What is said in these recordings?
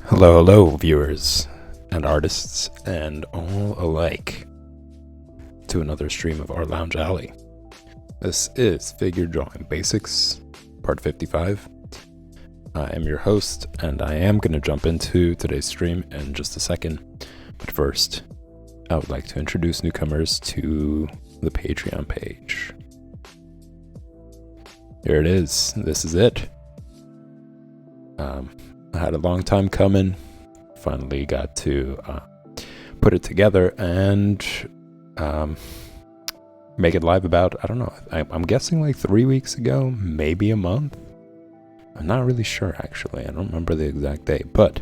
Hello, hello, viewers and artists and all alike, to another stream of Art Lounge Alley. This is Figure Drawing Basics, part 55. I am your host, and I am going to jump into today's stream in just a second. But first, I would like to introduce newcomers to the Patreon page. Here it is. This is it. I had a long time coming. Finally got to put it together and make it live about, I don't know, I'm guessing like 3 weeks ago, maybe a month. I'm not really sure, actually. I don't remember the exact date, but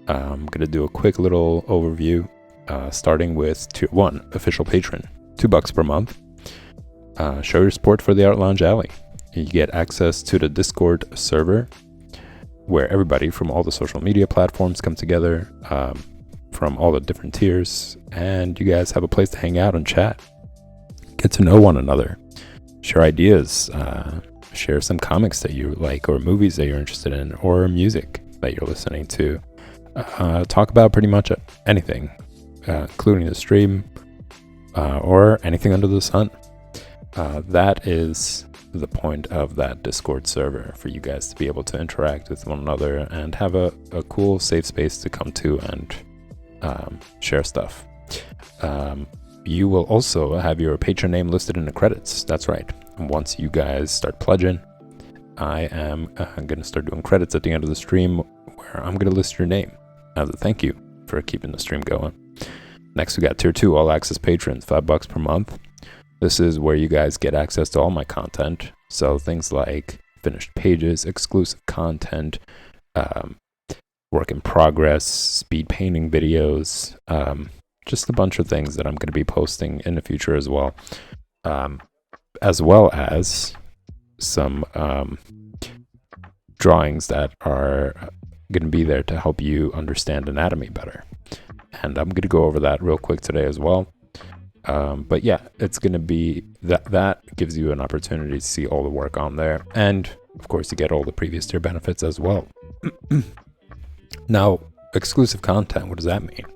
I'm going to do a quick little overview, starting with Tier 1, Official Patron, $2 per month. Show your support for the Art Lounge Alley. You get access to the Discord server, where everybody from all the social media platforms come together, from all the different tiers, and you guys have a place to hang out and chat, get to know one another, share ideas, share some comics that you like, or movies that you're interested in, or music that you're listening to, talk about pretty much anything, including the stream, or anything under the sun. That is the point of that Discord server, for you guys to be able to interact with one another and have a cool safe space to come to and share stuff. You will also have your patron name listed in the credits. That's right. And once you guys start pledging, I am going to start doing credits at the end of the stream, where I'm going to list your name as a thank you for keeping the stream going. Next, we got Tier 2 All Access Patrons, $5 per month. This is where you guys get access to all my content. So things like finished pages, exclusive content, work in progress, speed painting videos, just a bunch of things that I'm going to be posting in the future as well as some drawings that are going to be there to help you understand anatomy better. And I'm going to go over that real quick today as well. But yeah, it's going to be that gives you an opportunity to see all the work on there. And of course, you get all the previous tier benefits as well. Now, exclusive content, what does that mean?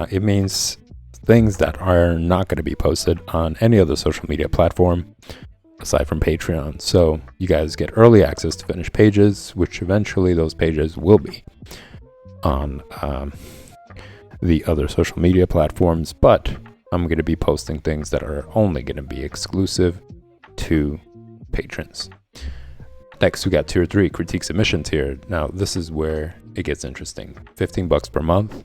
It means things that are not going to be posted on any other social media platform aside from Patreon. So you guys get early access to finished pages, which eventually those pages will be on the other social media platforms, but I'm going to be posting things that are only going to be exclusive to patrons. Next, we got Tier 3, Critique Submission tier. Now, this is where it gets interesting. $15 per month.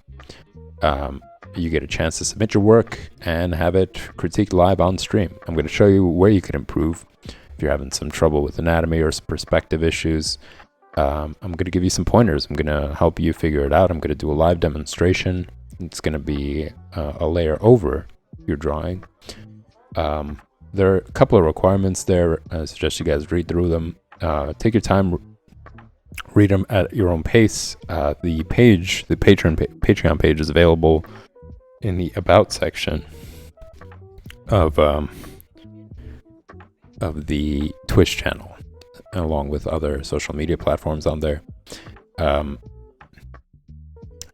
You get a chance to submit your work and have it critiqued live on stream. I'm going to show you where you can improve if you're having some trouble with anatomy or some perspective issues. I'm going to give you some pointers. I'm going to help you figure it out. I'm going to do a live demonstration. It's going to be a layer over your drawing. There are a couple of requirements there. I suggest you guys read through them. Take your time, read them at your own pace. The Patreon page is available in the About section of the Twitch channel, along with other social media platforms on there.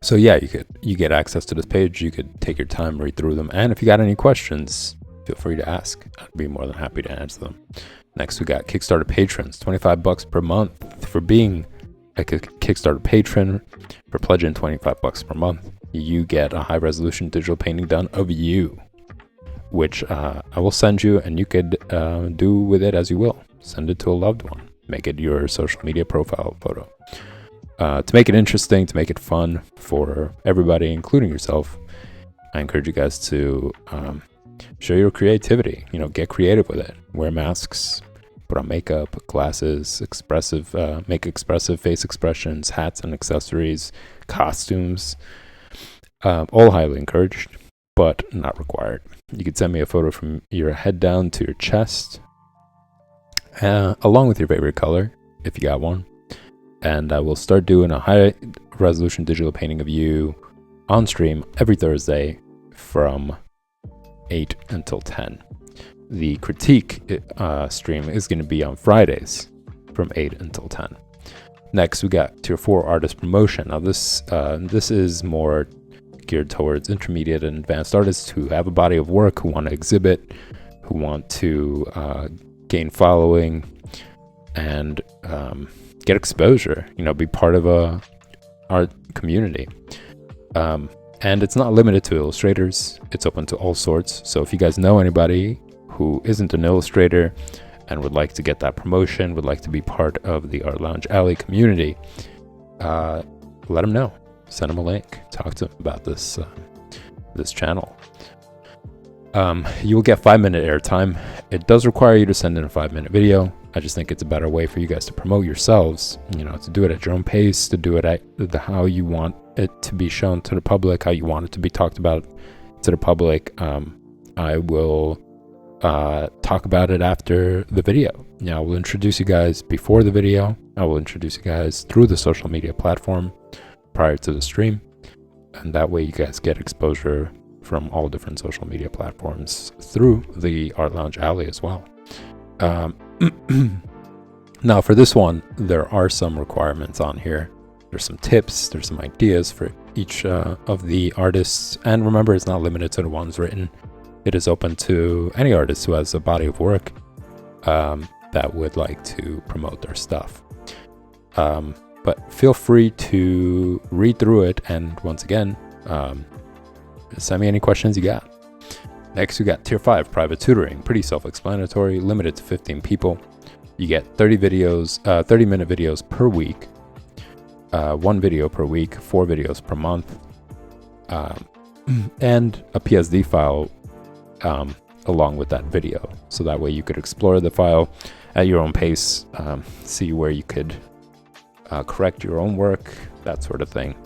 So yeah, you get access to this page. You could take your time, read through them, and if you got any questions, feel free to ask. I'd be more than happy to answer them. Next, we got Kickstarter patrons, $25 per month for being a Kickstarter patron. For pledging $25 per month, you get a high-resolution digital painting done of you, which I will send you, and you could do with it as you will. Send it to a loved one. Make it your social media profile photo. To make it interesting, to make it fun for everybody, including yourself, I encourage you guys to show your creativity. Get creative with it. Wear masks, put on makeup, glasses, make expressive face expressions, hats and accessories, costumes. All highly encouraged, but not required. You could send me a photo from your head down to your chest, along with your favorite color, if you got one. And I will start doing a high-resolution digital painting of you on stream every Thursday from 8 until 10. The critique stream is going to be on Fridays from 8 until 10. Next, we got Tier 4 Artist Promotion. Now this is more geared towards intermediate and advanced artists who have a body of work, who want to exhibit, who want to gain following and get exposure, be part of a art community. And it's not limited to illustrators, it's open to all sorts. So if you guys know anybody who isn't an illustrator and would like to get that promotion, would like to be part of the Art Lounge Alley community, let them know. Send them a link. Talk to them about this channel. You will get 5-minute airtime. It does require you to send in a 5-minute video. I just think it's a better way for you guys to promote yourselves, to do it at your own pace, to do it at how you want it to be shown to the public, how you want it to be talked about to the public. I will talk about it after the video. I will introduce you guys before the video. I will introduce you guys through the social media platform prior to the stream. And that way you guys get exposure from all different social media platforms through the Art Lounge Alley as well. Now for this one, there are some requirements on here. There's some tips, there's some ideas for each of the artists. And remember, it's not limited to the ones written. It is open to any artist who has a body of work that would like to promote their stuff. But feel free to read through it, and once again, send me any questions you got. Next, we got Tier 5 Private Tutoring. Pretty self-explanatory, limited to 15 people. You get 30-minute videos per week, 1 video per week, 4 videos per month, and a PSD file along with that video. So that way you could explore the file at your own pace, see where you could correct your own work, that sort of thing.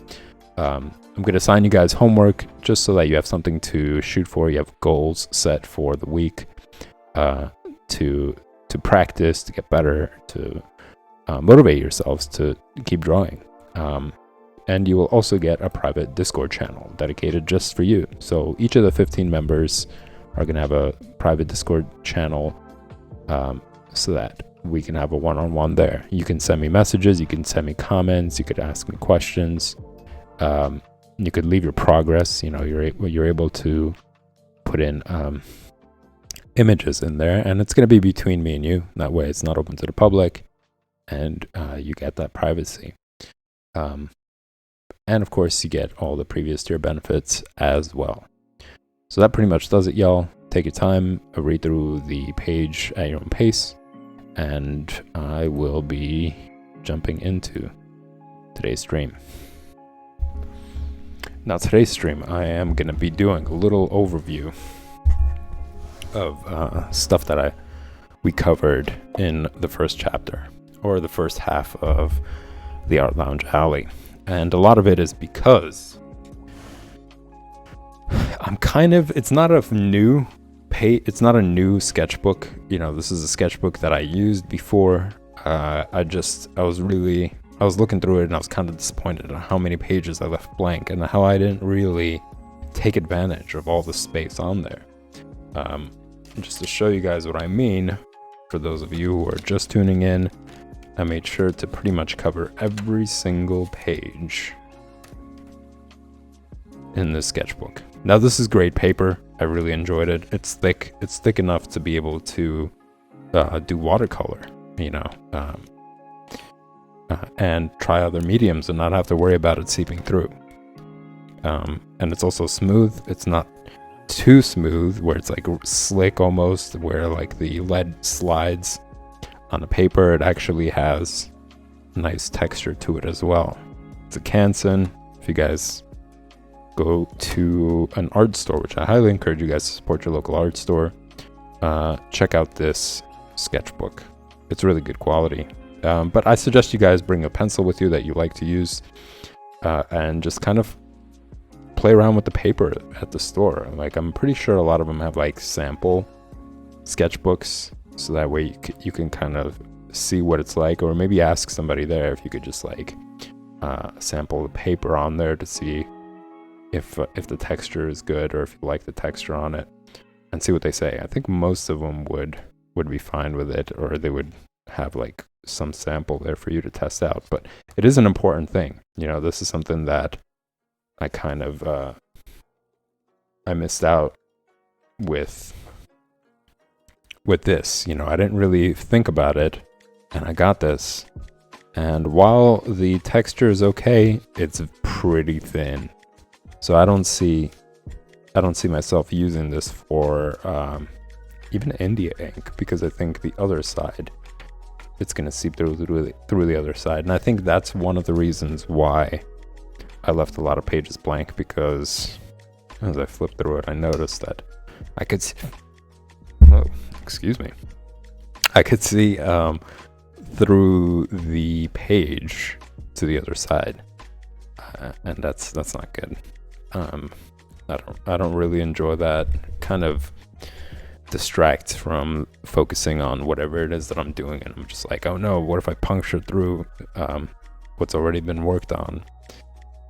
I'm going to assign you guys homework just so that you have something to shoot for. You have goals set for the week to practice, to get better, to motivate yourselves to keep drawing. And you will also get a private Discord channel dedicated just for you. So each of the 15 members are going to have a private Discord channel so that we can have a one-on-one there. You can send me messages, you can send me comments, you could ask me questions. You could leave your progress. You're able to put in images in there, and it's going to be between me and you. That way it's not open to the public, and you get that privacy. And of course you get all the previous tier benefits as well. So that pretty much does it, y'all. Take your time, read through the page at your own pace, and I will be jumping into today's stream. Now today's stream, I am going to be doing a little overview of stuff that we covered in the first chapter, or the first half of the Art Lounge Alley. And a lot of it is because it's not a new sketchbook. This is a sketchbook that I used before. I was looking through it and I was kind of disappointed at how many pages I left blank and how I didn't really take advantage of all the space on there. Just to show you guys what I mean, for those of you who are just tuning in, I made sure to pretty much cover every single page in this sketchbook. Now this is great paper. I really enjoyed it. It's thick. It's thick enough to be able to do watercolor, and try other mediums and not have to worry about it seeping through. And it's also smooth. It's not too smooth where it's like slick almost, where like the lead slides on the paper. It actually has nice texture to it as well. It's a Canson. If you guys go to an art store, which I highly encourage you guys to support your local art store, check out this sketchbook. It's really good quality. But I suggest you guys bring a pencil with you that you like to use, and just kind of play around with the paper at the store. Like, I'm pretty sure a lot of them have like sample sketchbooks, so that way you can kind of see what it's like, or maybe ask somebody there if you could just like sample the paper on there to see if the texture is good, or if you like the texture on it, and see what they say. I think most of them would be fine with it, or they would have like some sample there for you to test out. But it is an important thing. You know, this is something that I kind of I missed out with this. You know, I didn't really think about it, and I got this. And while the texture is okay, it's pretty thin. So I don't see myself using this for even India ink, because I think the other side, it's gonna seep through the other side. And I think that's one of the reasons why I left a lot of pages blank, because as I flipped through it, I noticed that I could see, oh, excuse me, I could see through the page to the other side, and that's not good. I don't really enjoy that. Kind of distracts from focusing on whatever it is that I'm doing, and I'm just like, oh no, what if I puncture through what's already been worked on?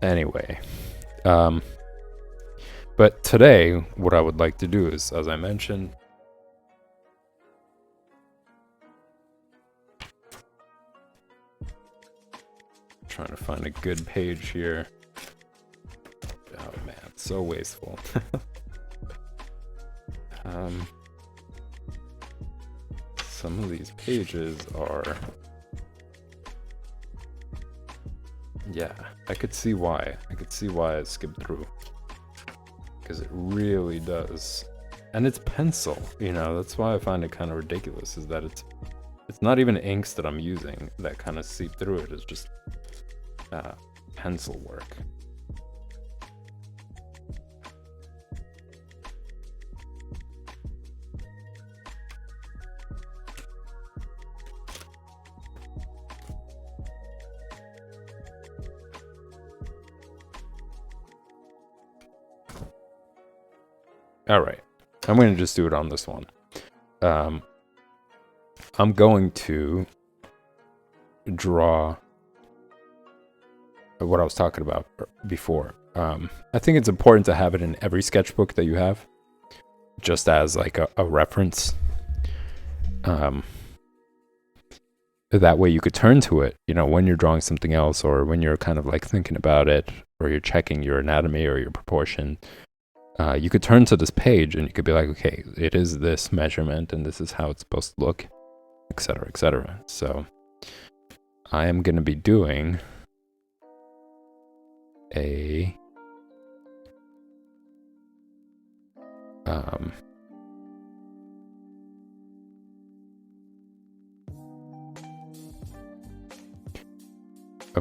Anyway, but today what I would like to do is, as I mentioned, trying to find a good page here. Oh man, it's so wasteful. Some of these pages are, yeah, I could see why I skipped through, because it really does. And it's pencil, you know, that's why I find it kind of ridiculous, is that it's not even inks that I'm using that kind of seep through it. It's just pencil work. All right, I'm going to just do it on this one. I'm going to draw what I was talking about before. I think it's important to have it in every sketchbook that you have, just as like a reference. That way you could turn to it, you know, when you're drawing something else, or when you're kind of like thinking about it, or you're checking your anatomy or your proportion. You could turn to this page and you could be like, okay, it is this measurement and this is how it's supposed to look, etc., etc. So I am going to be doing a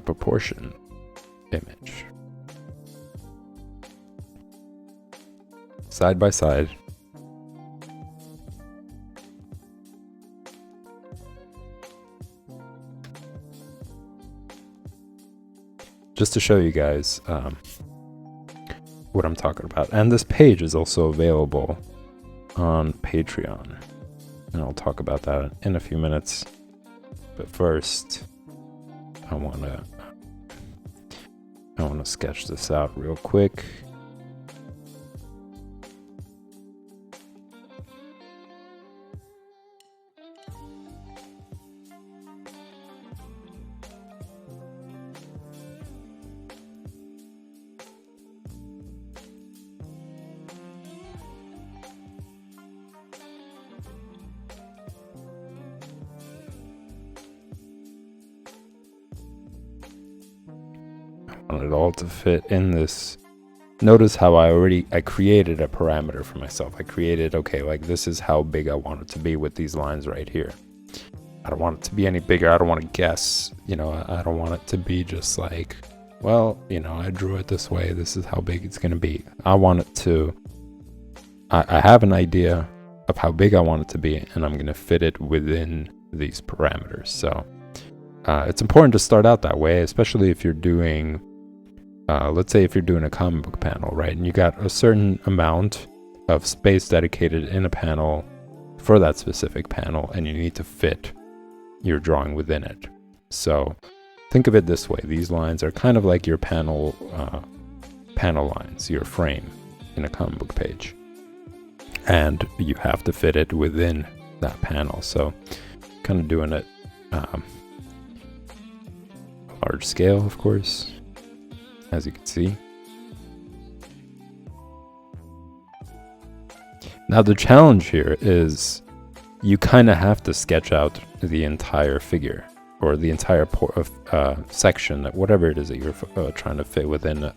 proportion image. Side by side. Just to show you guys what I'm talking about. And this page is also available on Patreon. And I'll talk about that in a few minutes. But first, I want to sketch this out real quick. Want it all to fit in this. Notice how I created a parameter for myself. I created, okay, like this is how big I want it to be with these lines right here. I don't want it to be any bigger. I don't want to guess, you know, I don't want it to be just like, well, you know, I drew it this way, this is how big it's going to be. I want it to, I have an idea of how big I want it to be, and I'm going to fit it within these parameters. So it's important to start out that way, especially if you're doing, let's say if you're doing a comic book panel, right? And you got a certain amount of space dedicated in a panel for that specific panel, and you need to fit your drawing within it. So think of it this way. These lines are kind of like your panel lines, your frame in a comic book page. And you have to fit it within that panel. So kind of doing it large scale, of course, as you can see. Now the challenge here is you kind of have to sketch out the entire figure, or the entire section, whatever it is that you're trying to fit within the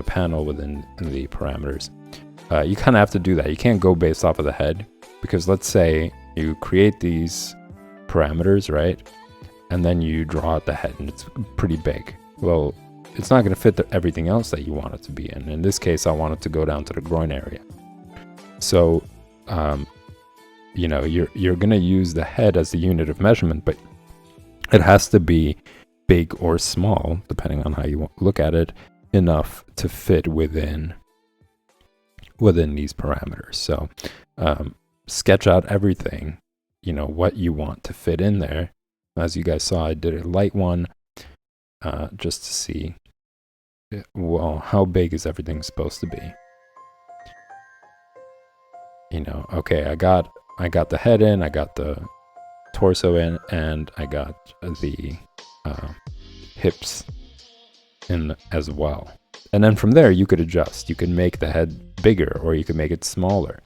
panel, within the parameters. You kind of have to do that. You can't go based off of the head, because let's say you create these parameters, right? And then you draw out the head, and it's pretty big. Well, it's not going to fit everything else that you want it to be in. In this case, I want it to go down to the groin area. So, you know, you're going to use the head as the unit of measurement, but it has to be big or small, depending on how you look at it, enough to fit within these parameters. So, sketch out everything, you know, what you want to fit in there. As you guys saw, I did a light one, just to see, well, how big is everything supposed to be? You know, okay, I got the head in, I got the torso in, and I got the hips in as well. And then from there, you could adjust. You could make the head bigger, or you could make it smaller.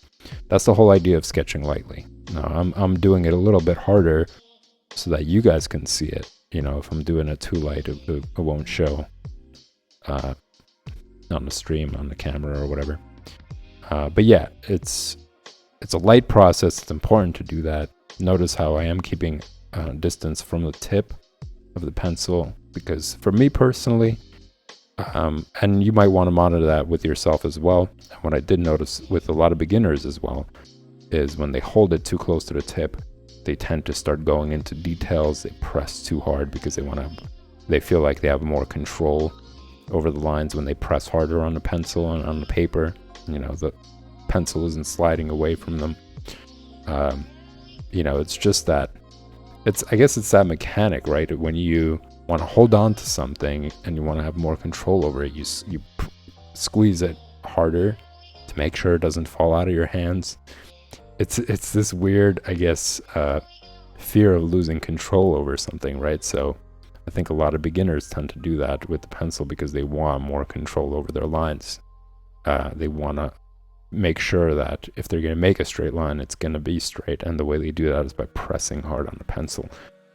That's the whole idea of sketching lightly. Now, I'm doing it a little bit harder so that you guys can see it. You know, if I'm doing it too light, it won't show on the stream, on the camera, or whatever. But yeah, it's a light process. It's important to do that. Notice how I am keeping distance from the tip of the pencil, because for me personally, and you might want to monitor that with yourself as well. And what I did notice with a lot of beginners as well is when they hold it too close to the tip, they tend to start going into details. They press too hard because they feel like they have more control over the lines when they press harder on the pencil and on the paper. You know, the pencil isn't sliding away from them. You know, it's just that I guess it's that mechanic, right? When you want to hold on to something and you want to have more control over it, you squeeze it harder to make sure it doesn't fall out of your hands. It's this weird, I guess, fear of losing control over something, right? So I think a lot of beginners tend to do that with the pencil because they want more control over their lines. They want to make sure that if they're going to make a straight line, it's going to be straight. And the way they do that is by pressing hard on the pencil,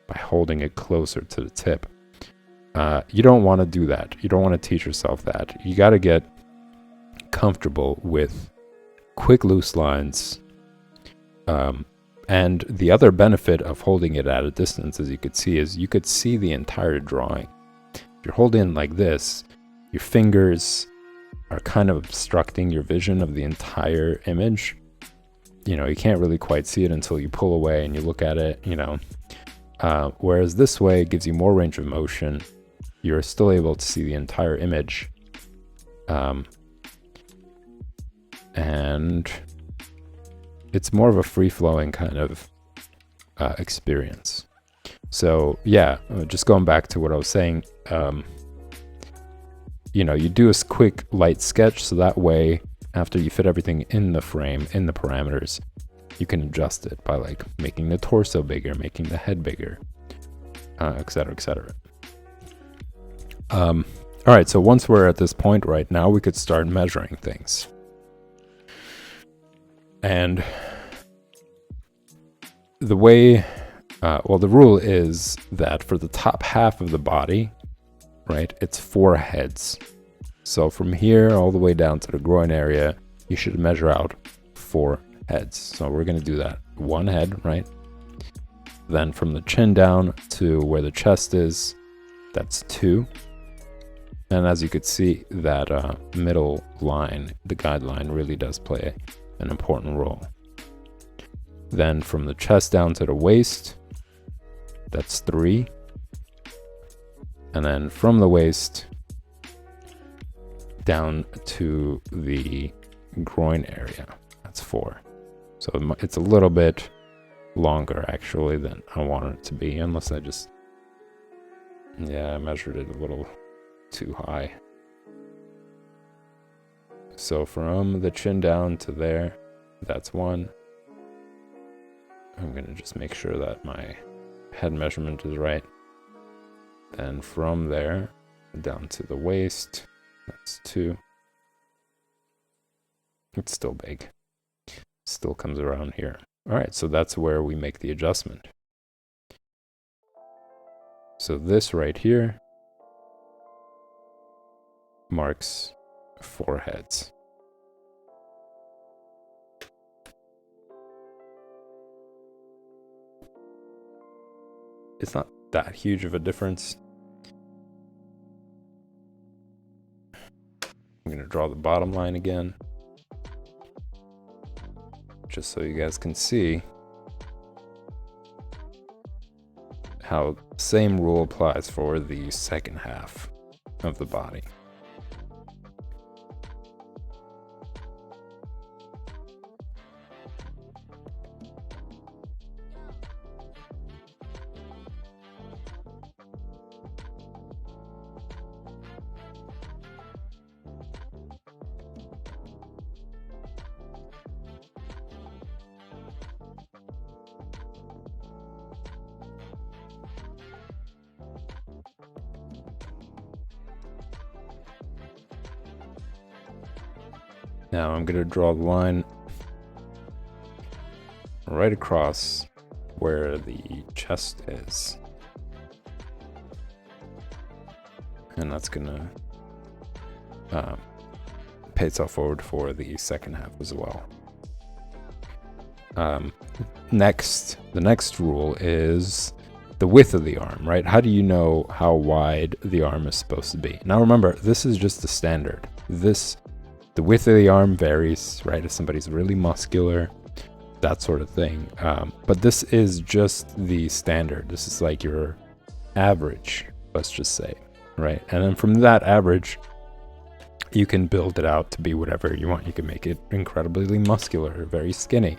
by holding it closer to the tip. You don't want to do that. You don't want to teach yourself that. You got to get comfortable with quick, loose lines. And the other benefit of holding it at a distance, as you could see, is you could see the entire drawing. If you're holding like this, your fingers are kind of obstructing your vision of the entire image. You know, you can't really quite see it until you pull away and you look at it, you know. Whereas this way, it gives you more range of motion. You're still able to see the entire image. And it's more of a free-flowing kind of experience. So yeah, just going back to what I was saying, you know, you do a quick light sketch, so that way, after you fit everything in the frame, in the parameters, you can adjust it by like making the torso bigger, making the head bigger, etc., etc. All right, so once we're at this point right now, we could start measuring things. And the way, well, the rule is that for the top half of the body, right, it's 4 heads. So from here all the way down to the groin area, you should measure out 4 heads. So we're going to do that. 1 head, right? Then from the chin down to where the chest is, that's 2. And as you could see, that middle line, the guideline, really does play an important role. Then from the chest down to the waist, that's 3. And then from the waist down to the groin area, that's 4. So it's a little bit longer actually than I want it to be, unless I just, yeah, I measured it a little too high. So from the chin down to there, that's 1. I'm gonna just make sure that my head measurement is right. Then from there down to the waist, that's 2. It's still big. Still comes around here. All right, so that's where we make the adjustment. So this right here marks 4 heads. It's not that huge of a difference. I'm gonna draw the bottom line again, just so you guys can see how the same rule applies for the second half of the body. Now I'm going to draw the line right across where the chest is. And that's going to pay itself forward for the second half as well. Next, the next rule is the width of the arm, right? How do you know how wide the arm is supposed to be? Now remember, this is just the standard. The width of the arm varies, right? If somebody's really muscular, that sort of thing. But this is just the standard. This is like your average, let's just say, right? And then from that average, you can build it out to be whatever you want. You can make it incredibly muscular, very skinny.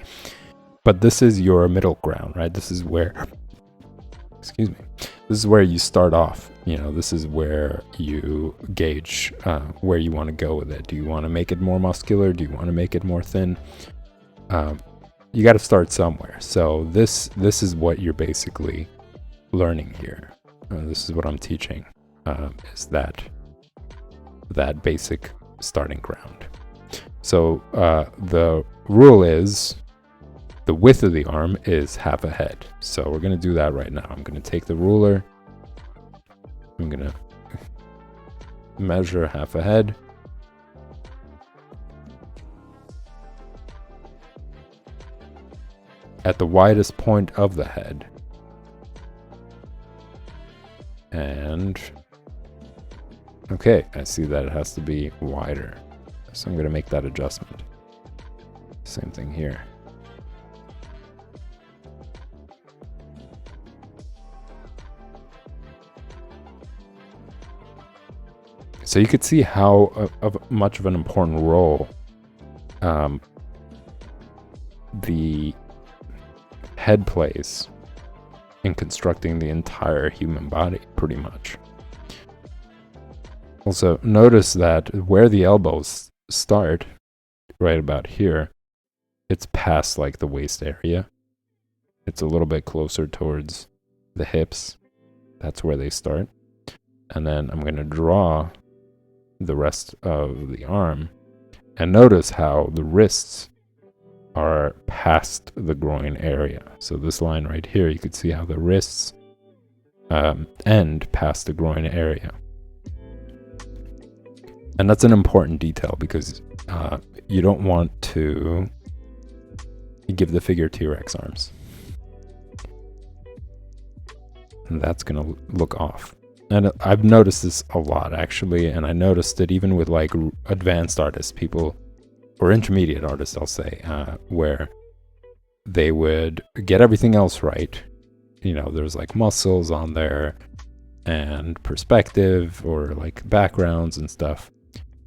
But this is your middle ground, right? This is where, excuse me, this is where you start off. You know, this is where you gauge where you want to go with it. Do you want to make it more muscular? Do you want to make it more thin? You got to start somewhere. So this is what you're basically learning here. This is what I'm teaching, is that basic starting ground. So the rule is the width of the arm is half a head. So we're going to do that right now. I'm going to take the ruler. I'm going to measure half a head. At the widest point of the head. And okay, I see that it has to be wider. So I'm going to make that adjustment. Same thing here. So you could see how much of an important role the head plays in constructing the entire human body, pretty much. Also, notice that where the elbows start, right about here, it's past like the waist area. It's a little bit closer towards the hips. That's where they start. And then I'm going to draw the rest of the arm, and notice how the wrists are past the groin area. So this line right here, you could see how the wrists end past the groin area. And that's an important detail because you don't want to give the figure T-Rex arms. And that's going to look off. And I've noticed this a lot, actually, and I noticed it even with like advanced artists, people, or intermediate artists, I'll say, where they would get everything else right. You know, there's like muscles on there and perspective or like backgrounds and stuff.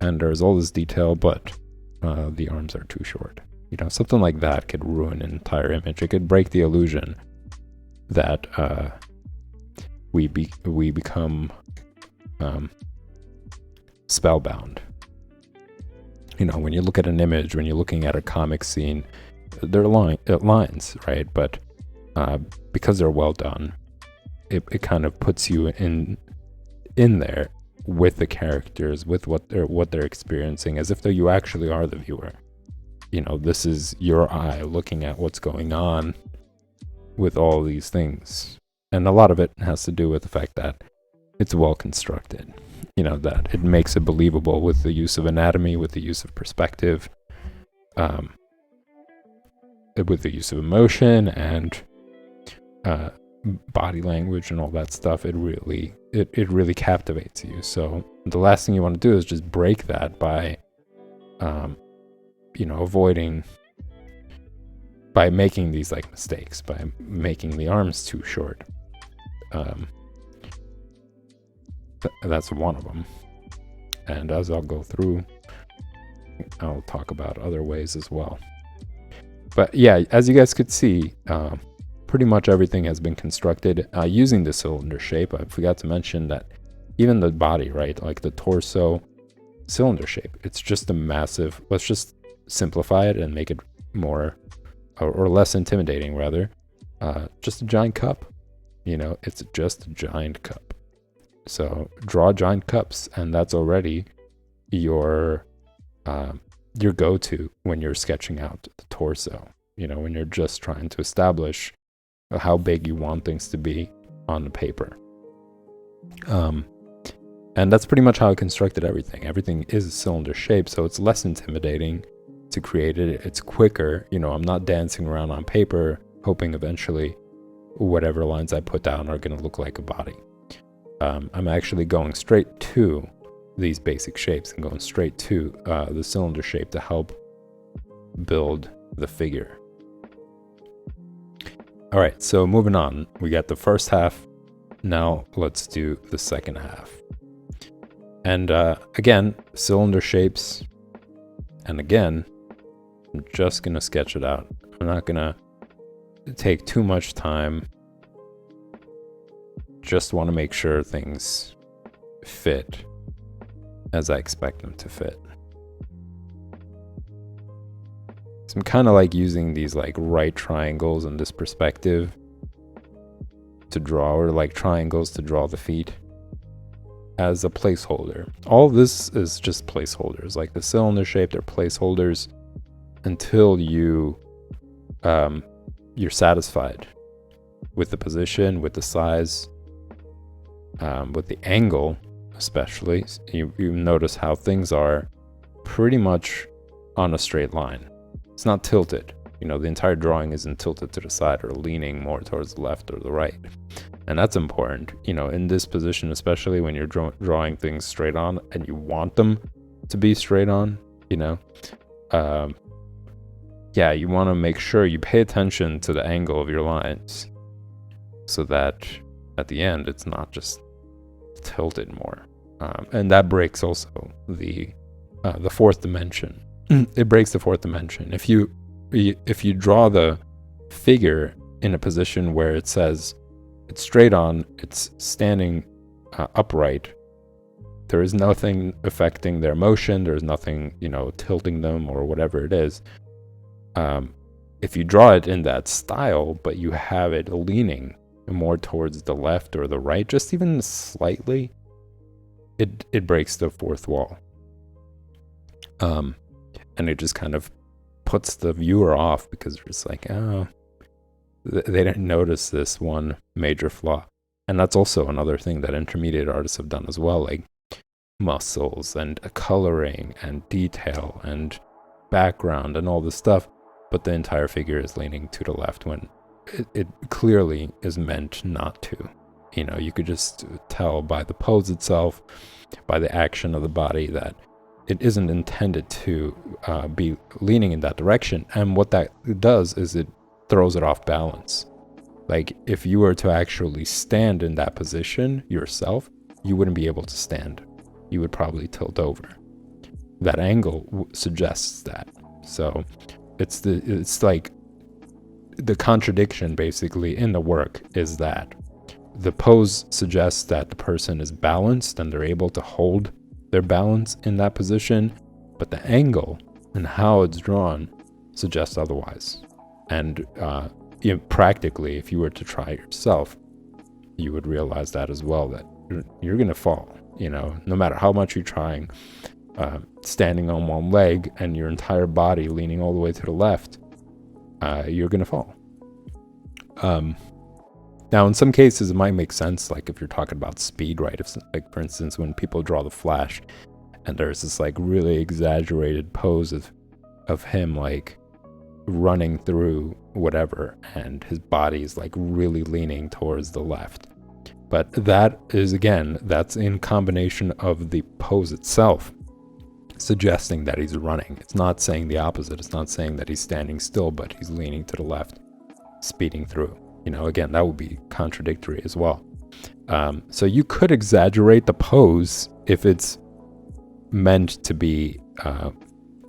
And there's all this detail, but the arms are too short. You know, something like that could ruin an entire image. It could break the illusion that we become spellbound. You know, when you look at an image, when you're looking at a comic scene, they're lines, right? But because they're well done, it kind of puts you in in there with the characters, with what they're experiencing, as if though you actually are the viewer. You know, this is your eye looking at what's going on with all these things. And a lot of it has to do with the fact that it's well constructed. You know, that it makes it believable with the use of anatomy, with the use of perspective, with the use of emotion and body language and all that stuff. It really captivates you. So the last thing you want to do is just break that by avoiding, by making these like mistakes, by making the arms too short. That's one of them. And as I'll go through, I'll talk about other ways as well. But yeah, as you guys could see, pretty much everything has been constructed using the cylinder shape. I forgot to mention that even the body, right, like the torso, cylinder shape, it's just a massive, let's just simplify it and make it more or less intimidating, rather. Just a giant cup. You know, it's just a giant cup. So draw giant cups, and that's already your go-to when you're sketching out the torso. You know, when you're just trying to establish how big you want things to be on the paper. And that's pretty much how I constructed everything. Everything is a cylinder shape, so it's less intimidating to create it. It's quicker. You know, I'm not dancing around on paper hoping eventually whatever lines I put down are going to look like a body. I'm actually going straight to these basic shapes and going straight to the cylinder shape to help build the figure. All right, so moving on, we got the first half. Now let's do the second half. And again, cylinder shapes. And again, I'm just going to sketch it out. I'm not going to take too much time. Just want to make sure things fit as I expect them to fit. So I'm kind of like using these like right triangles in this perspective to draw, or like triangles to draw the feet as a placeholder. All of this is just placeholders. Like the cylinder shape, they're placeholders until you're satisfied with the position, with the size, with the angle especially. You notice how things are pretty much on a straight line. It's not tilted. You know, the entire drawing isn't tilted to the side or leaning more towards the left or the right. And that's important, you know, in this position, especially when you're drawing things straight on and you want them to be straight on, you know. Yeah, you want to make sure you pay attention to the angle of your lines so that at the end it's not just tilted more. And that breaks also the fourth dimension. It breaks the fourth dimension. If you draw the figure in a position where it says it's straight on, it's standing upright, there is nothing affecting their motion, there's nothing, you know, tilting them or whatever it is. If you draw it in that style, but you have it leaning more towards the left or the right, just even slightly, it breaks the fourth wall. And it just kind of puts the viewer off because it's like, oh, they didn't notice this one major flaw. And that's also another thing that intermediate artists have done as well, like muscles and coloring and detail and background and all this stuff. But the entire figure is leaning to the left when it clearly is meant not to. You know, you could just tell by the pose itself, by the action of the body, that it isn't intended to be leaning in that direction. And what that does is it throws it off balance. Like if you were to actually stand in that position yourself, you wouldn't be able to stand. You would probably tilt over. That angle suggests that. So it's like the contradiction basically in the work is that the pose suggests that the person is balanced and they're able to hold their balance in that position, but the angle and how it's drawn suggests otherwise. And practically, if you were to try it yourself, you would realize that as well, that you're gonna fall. You know, no matter how much you're trying, standing on one leg and your entire body leaning all the way to the left, you're gonna fall. Now, in some cases, it might make sense, like if you're talking about speed, right? If, like, for instance, when people draw the Flash, and there's this like really exaggerated pose of him like running through whatever, and his body is like really leaning towards the left. But that is, again, that's in combination of the pose itself, suggesting that he's running. It's not saying the opposite. It's not saying that he's standing still, but he's leaning to the left, speeding through. You know, again, that would be contradictory as well. So you could exaggerate the pose if it's meant to be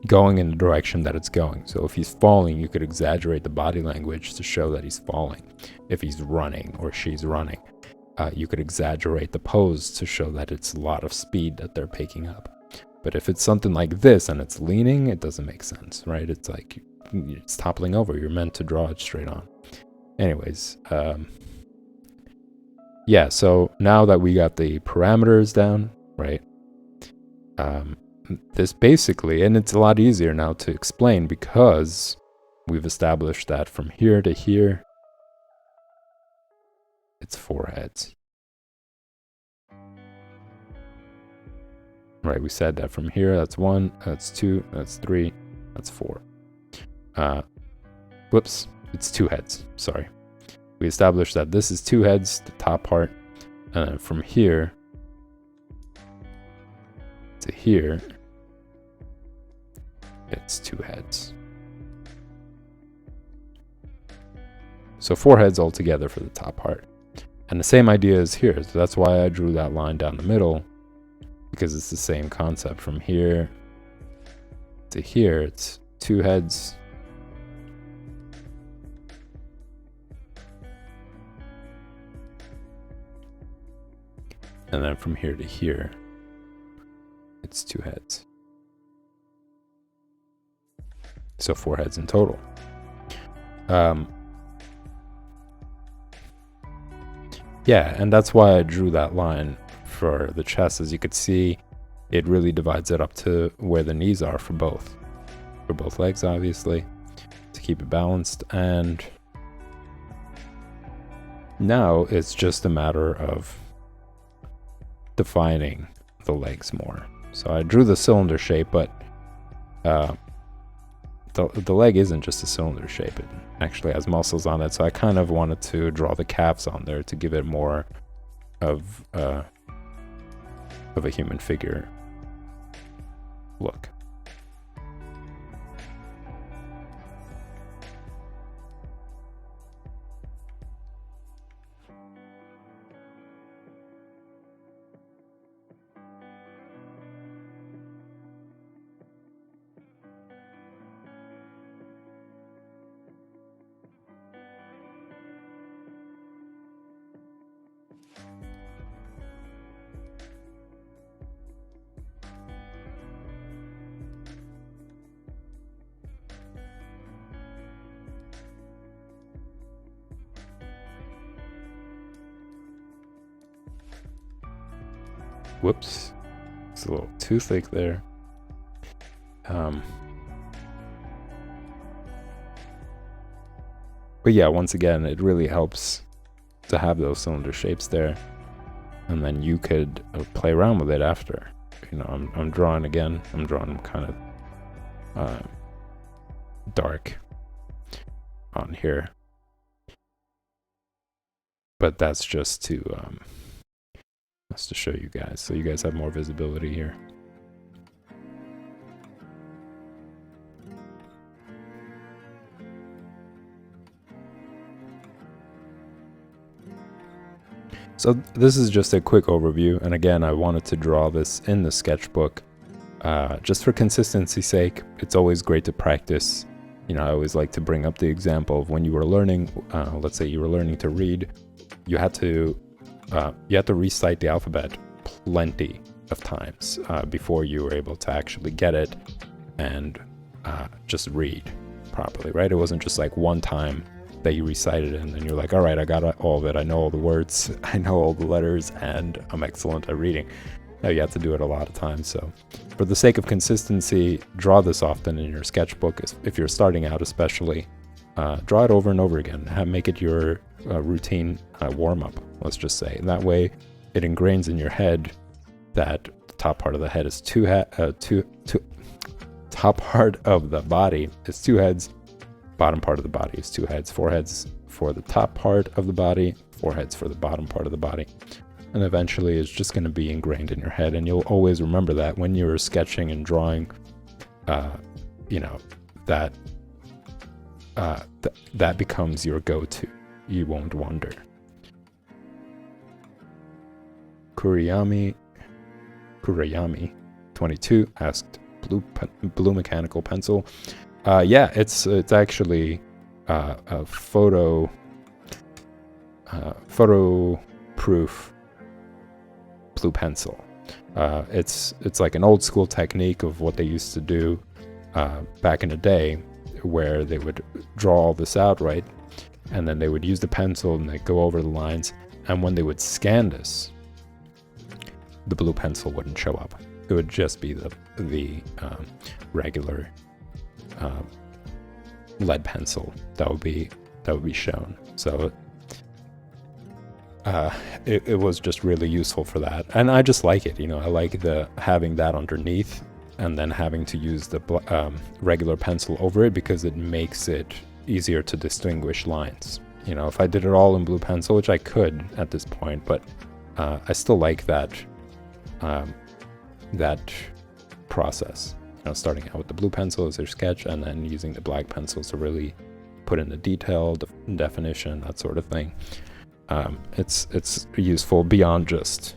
going in the direction that it's going. So if he's falling, you could exaggerate the body language to show that he's falling. If he's running or she's running, you could exaggerate the pose to show that it's a lot of speed that they're picking up. But if it's something like this and it's leaning, it doesn't make sense, right? It's like it's toppling over. You're meant to draw it straight on. Anyways, yeah, so now that we got the parameters down, right? This basically, and it's a lot easier now to explain because we've established that from here to here, it's 4 heads. Right, we said that from here, that's 1, that's 2, that's 3, that's 4. Whoops, it's 2 heads, sorry. We established that this is 2 heads, the top part, and then from here to here, it's 2 heads. So 4 heads altogether for the top part. And the same idea is here, so that's why I drew that line down the middle, because it's the same concept. From here to here, it's 2 heads. And then from here to here, it's 2 heads. So 4 heads in total. Yeah, and that's why I drew that line for the chest. As you could see, it really divides it up to where the knees are for both legs, obviously, to keep it balanced. And now it's just a matter of defining the legs more. So I drew the cylinder shape, but the leg isn't just a cylinder shape. It actually has muscles on it, so I kind of wanted to draw the calves on there to give it more of a human figure look. Whoops, it's a little too thick there. But yeah, once again, it really helps to have those cylinder shapes there, and then you could play around with it after. You know, I'm drawing again. I'm drawing kind of dark on here, but that's just to show you guys, so you guys have more visibility here. So this is just a quick overview, and again, I wanted to draw this in the sketchbook just for consistency's sake. It's always great to practice. You know, I always like to bring up the example of when you were learning, let's say you were learning to read, you had to recite the alphabet plenty of times before you were able to actually get it and just read properly, right? It wasn't just like one time that you recited and then you're like, all right, I got all of it. I know all the words, I know all the letters, and I'm excellent at reading. No, you have to do it a lot of times. So for the sake of consistency, draw this often in your sketchbook. If you're starting out especially, draw it over and over again. Make it your routine warm-up, let's just say. And that way it ingrains in your head that the top part of the head is top part of the body is two heads, bottom part of the body is two heads, four heads for the top part of the body, four heads for the bottom part of the body. And eventually it's just going to be ingrained in your head, and you'll always remember that when you're sketching and drawing, that becomes your go-to. You won't wonder. Kurayami 22 asked, blue mechanical pencil. Yeah, it's actually a photo proof blue pencil. It's like an old school technique of what they used to do back in the day, where they would draw all this out, right? And then they would use the pencil and they go over the lines, and when they would scan this, the blue pencil wouldn't show up. It would just be the regular lead pencil that would be shown. So it was just really useful for that, and I just like it. I like having that underneath and then having to use the regular pencil over it, because it makes it easier to distinguish lines. If I did it all in blue pencil, which I could at this point, but I still like that process. Starting out with the blue pencil as your sketch, and then using the black pencils to really put in the detail, the definition, that sort of thing. It's useful beyond just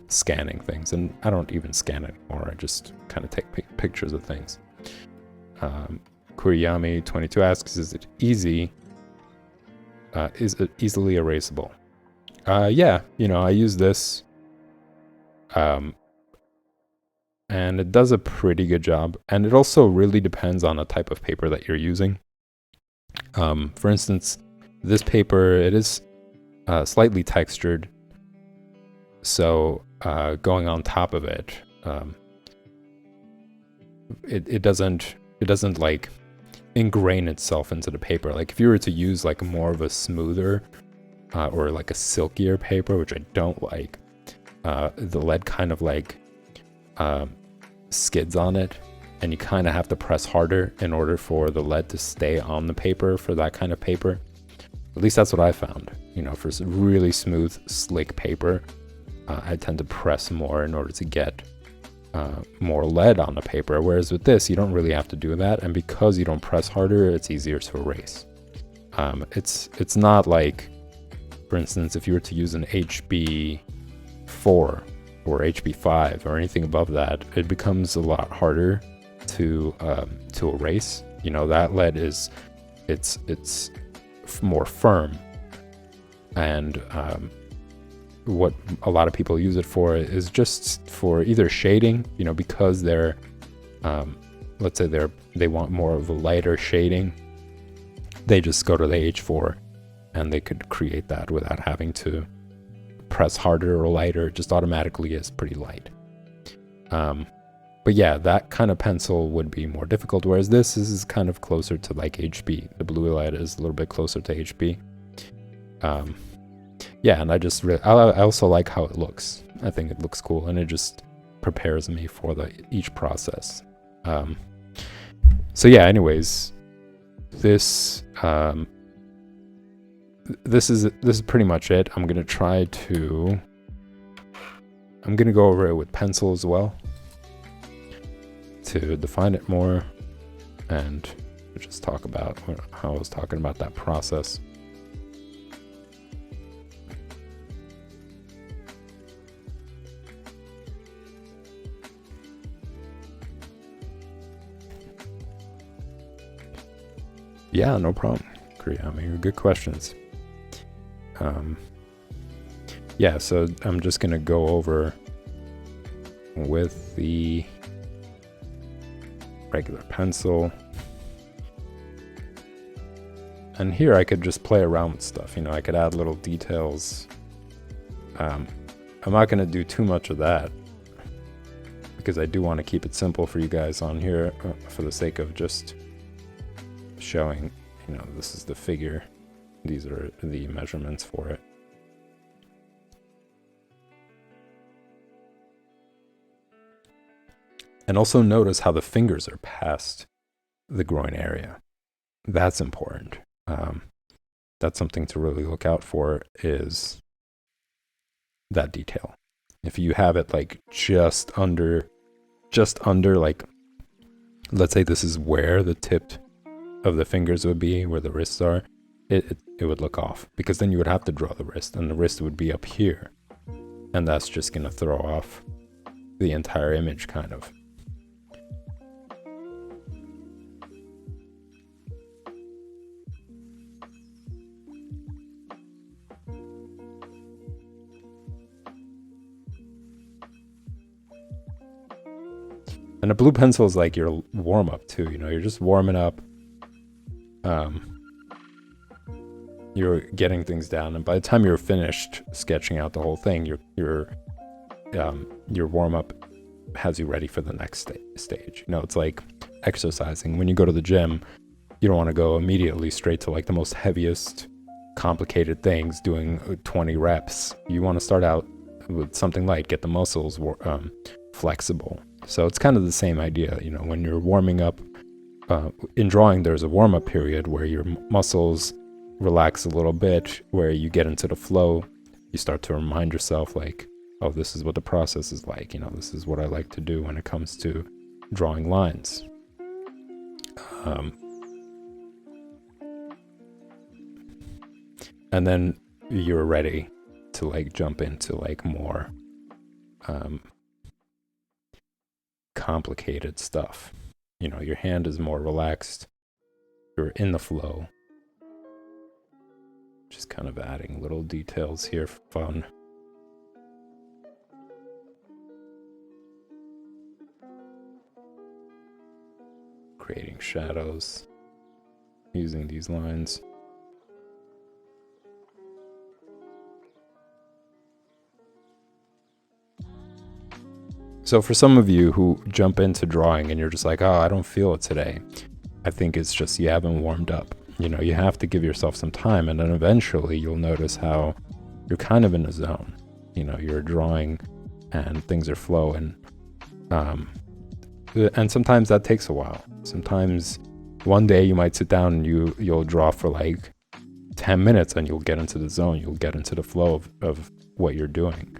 scanning things, and I don't even scan anymore. I just kind of take pictures of things. Kuriyami 22 asks, is it easy? Is it easily erasable? Yeah, I use this, and it does a pretty good job. And it also really depends on the type of paper that you're using. For instance, this paper, it is slightly textured, so going on top of it, it doesn't like ingrain itself into the paper. Like if you were to use like more of a smoother or like a silkier paper, which I don't like, the lead kind of like skids on it, and you kind of have to press harder in order for the lead to stay on the paper for that kind of paper. At least that's what I found. For really smooth, slick paper, I tend to press more in order to get more lead on the paper. Whereas with this, you don't really have to do that, and because you don't press harder, it's easier to erase. It's not like, for instance, if you were to use an HB4 or HB5 or anything above that, it becomes a lot harder to erase. That lead it's more firm, and what a lot of people use it for is just for either shading, because they're let's say they want more of a lighter shading, they just go to the H4 and they could create that without having to press harder or lighter. It just automatically is pretty light. But yeah, that kind of pencil would be more difficult, whereas this is kind of closer to like HB. The blue lead is a little bit closer to HB. Yeah, and I also like how it looks. I think it looks cool, and it just prepares me for each process. So yeah, anyways, this is pretty much it. I'm gonna go over it with pencil as well to define it more, and just talk about how I was talking about that process. Yeah, no problem. Good questions. Yeah, so I'm just gonna go over with the regular pencil And here I could just play around with stuff. I could add little details. I'm not going to do too much of that because I do want to keep it simple for you guys on here for the sake of just showing, this is the figure. These are the measurements for it. And also notice how the fingers are past the groin area. That's important. That's something to really look out for, is that detail. If you have it like just under, like, let's say this is where the tip of the fingers would be, where the wrists are, it would look off, because then you would have to draw the wrist, and the wrist would be up here, and that's just going to throw off the entire image, kind of. And a blue pencil is like your warm-up too, you're just warming up. You're getting things down, and by the time you're finished sketching out the whole thing, your warm-up has you ready for the next stage. It's like exercising. When you go to the gym, you don't want to go immediately straight to like the most heaviest, complicated things, doing 20 reps. You want to start out with something light, get the muscles flexible. So it's kind of the same idea, when you're warming up. In drawing, there's a warm-up period where your muscles relax a little bit, where you get into the flow. You start to remind yourself, like, oh, this is what the process is like. This is what I like to do when it comes to drawing lines. And then you're ready to like jump into like more complicated stuff. Your hand is more relaxed. You're in the flow. Just kind of adding little details here for fun. Creating shadows using these lines. So for some of you who jump into drawing and you're just like, oh, I don't feel it today, I think it's just you haven't warmed up. You have to give yourself some time, and then eventually you'll notice how you're kind of in a zone. You're drawing and things are flowing. And sometimes that takes a while. Sometimes one day you might sit down and you'll draw for like 10 minutes and you'll get into the zone. You'll get into the flow of what you're doing.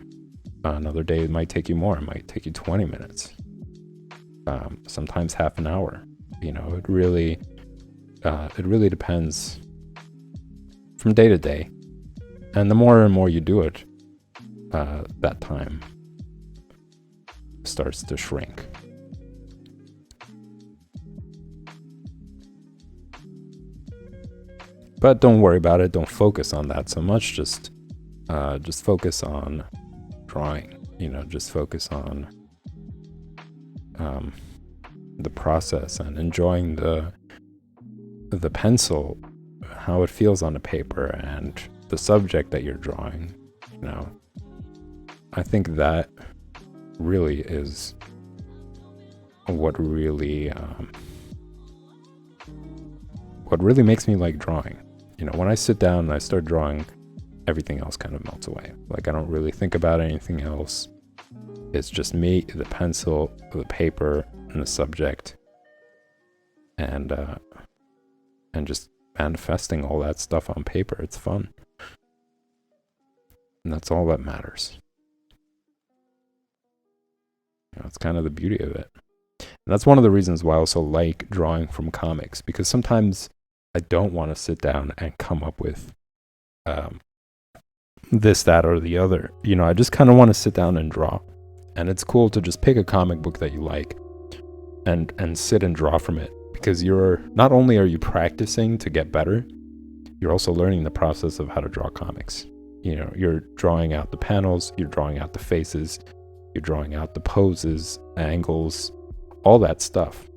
Another day it might take you more. It might take you 20 minutes. Sometimes half an hour. It really depends from day to day. And the more and more you do it, that time starts to shrink. But don't worry about it. Don't focus on that so much. Just focus on drawing. Just focus on the process and enjoying the pencil, how it feels on the paper, and the subject that you're drawing. I think that really is what really makes me like drawing. When I sit down and I start drawing, everything else kind of melts away. Like, I don't really think about anything else. It's just me, the pencil, the paper, and the subject, and just manifesting all that stuff on paper. It's fun, and that's all that matters. It's kind of the beauty of it. And that's one of the reasons why I also like drawing from comics, because sometimes I don't want to sit down and come up with this, that, or the other. I just kind of want to sit down and draw. And it's cool to just pick a comic book that you like and sit and draw from it, because you're not only are you practicing to get better, you're also learning the process of how to draw comics. You're drawing out the panels, you're drawing out the faces, you're drawing out the poses, angles, all that stuff.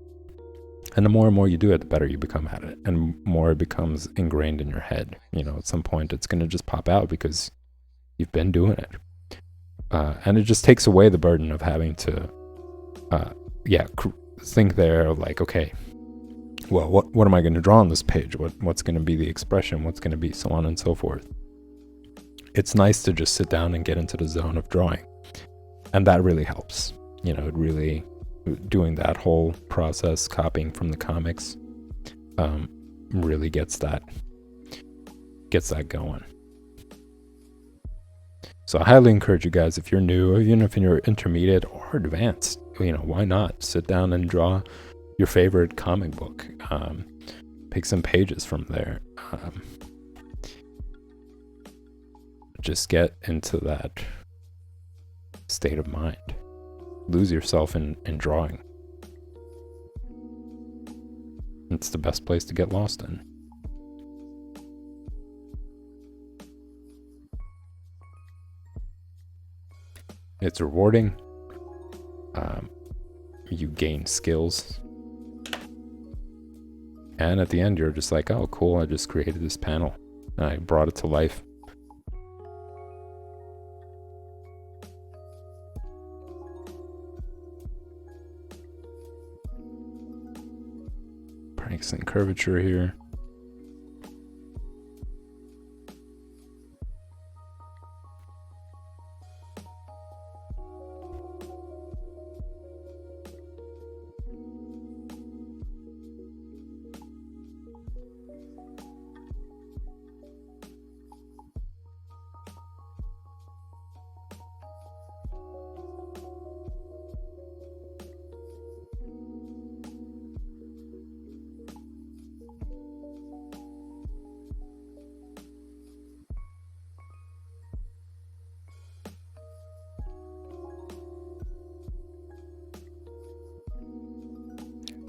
And the more and more you do it, the better you become at it, and more it becomes ingrained in your head. You know, at some point it's going to just pop out because you've been doing it. And it just takes away the burden of having to, think there like, okay, well, what am I going to draw on this page? What's going to be the expression? What's going to be so on and so forth? It's nice to just sit down and get into the zone of drawing. And that really helps. You know, it really, doing that whole process, copying from the comics, really gets that going. So I highly encourage you guys, if you're new, or even if you're intermediate or advanced, you know, why not sit down and draw your favorite comic book? Pick some pages from there. Just get into that state of mind. Lose yourself in drawing. It's the best place to get lost in. It's rewarding. You gain skills. And at the end, you're just like, oh, cool, I just created this panel. And I brought it to life. Practicing curvature here.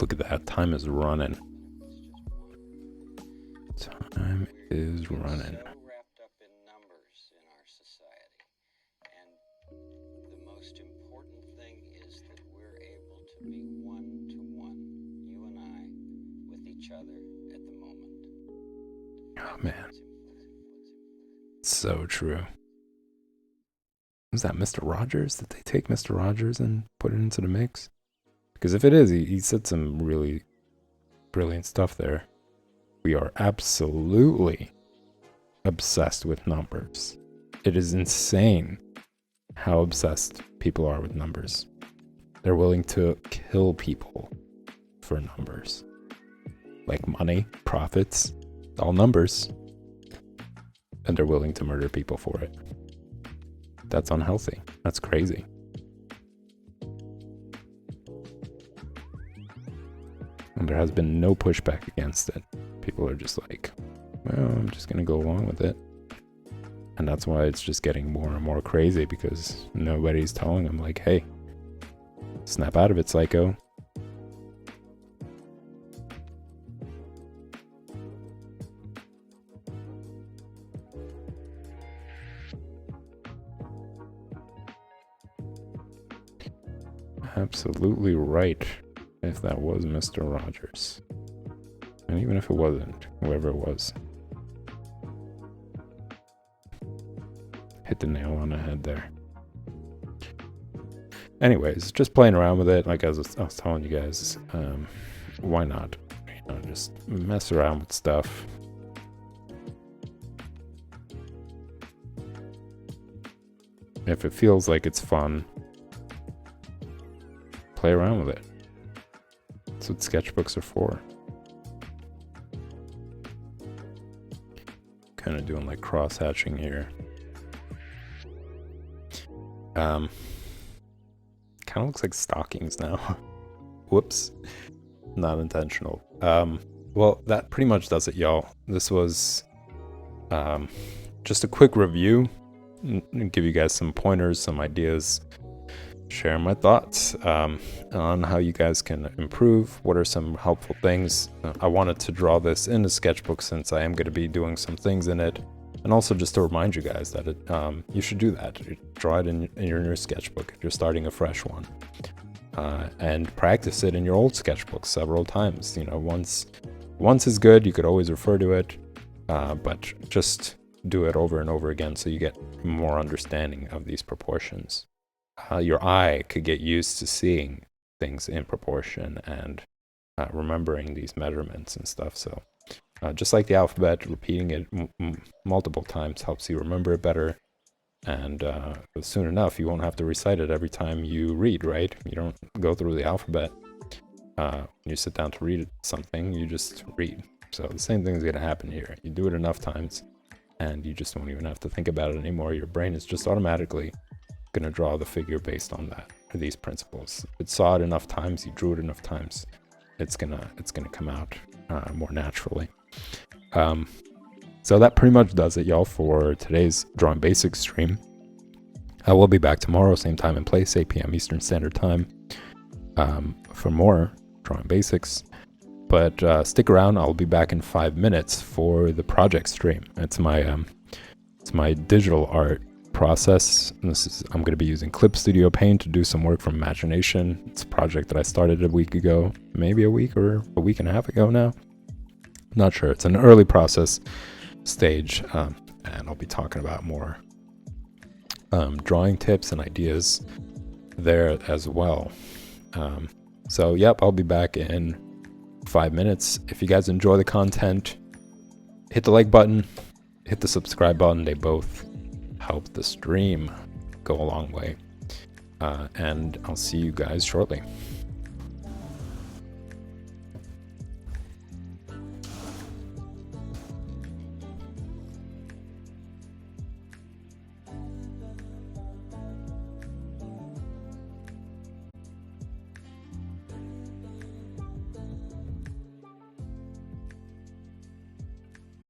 Look at that. Time is running. Time is running. Wrapped up in numbers in our society. And the most important thing is that we're able to be one-to-one, you and I, with each other at the moment. Oh, man. So true. Was that Mr. Rogers? Did they take Mr. Rogers and put it into the mix? Because if it is, he said some really brilliant stuff there. We are absolutely obsessed with numbers. It is insane how obsessed people are with numbers. They're willing to kill people for numbers. Like money, profits, all numbers. And they're willing to murder people for it. That's unhealthy. That's crazy. And there has been no pushback against it. People are just like, well, I'm just going to go along with it. And that's why it's just getting more and more crazy, because nobody's telling them like, hey, snap out of it, psycho. Absolutely right. If that was Mr. Rogers. And even if it wasn't, whoever it was. Hit the nail on the head there. Anyways, just playing around with it. Like I was telling you guys, why not? You know, just mess around with stuff. If it feels like it's fun, play around with it. That's what sketchbooks are for. Kind of doing like cross hatching here. Kind of looks like stockings now. Whoops. Not intentional. Well, that pretty much does it, y'all. This was just a quick review. Give you guys some pointers, some ideas. Share my thoughts on how you guys can improve. What are some helpful things? I wanted to draw this in the sketchbook since I am going to be doing some things in it, and also just to remind you guys that you should do that. Draw it in your sketchbook if you're starting a fresh one. and practice it in your old sketchbook several times. You know, once is good. You could always refer to it, but just do it over and over again so you get more understanding of these proportions. Your eye could get used to seeing things in proportion and remembering these measurements and stuff. So just like the alphabet, repeating it multiple times helps you remember it better. And soon enough, you won't have to recite it every time you read, right? You don't go through the alphabet. When you sit down to read something, you just read. So the same thing is going to happen here. You do it enough times, and you just won't even have to think about it anymore. Your brain is just automatically going to draw the figure based on that, or these principles. If it saw it enough times, you drew it enough times, it's gonna come out more naturally. So that pretty much does it, y'all, for today's Drawing Basics stream. I will be back tomorrow, same time and place, 8 p.m. Eastern Standard Time, for more Drawing Basics. But stick around. I'll be back in 5 minutes for the project stream. It's my digital art process. I'm going to be using Clip Studio Paint to do some work from Imagination. It's a project that I started a week ago, maybe a week or a week and a half ago now. Not sure. It's an early process stage, and I'll be talking about more drawing tips and ideas there as well. So yep, I'll be back in 5 minutes. If you guys enjoy the content, hit the like button, hit the subscribe button. They both help the stream go a long way. And I'll see you guys shortly.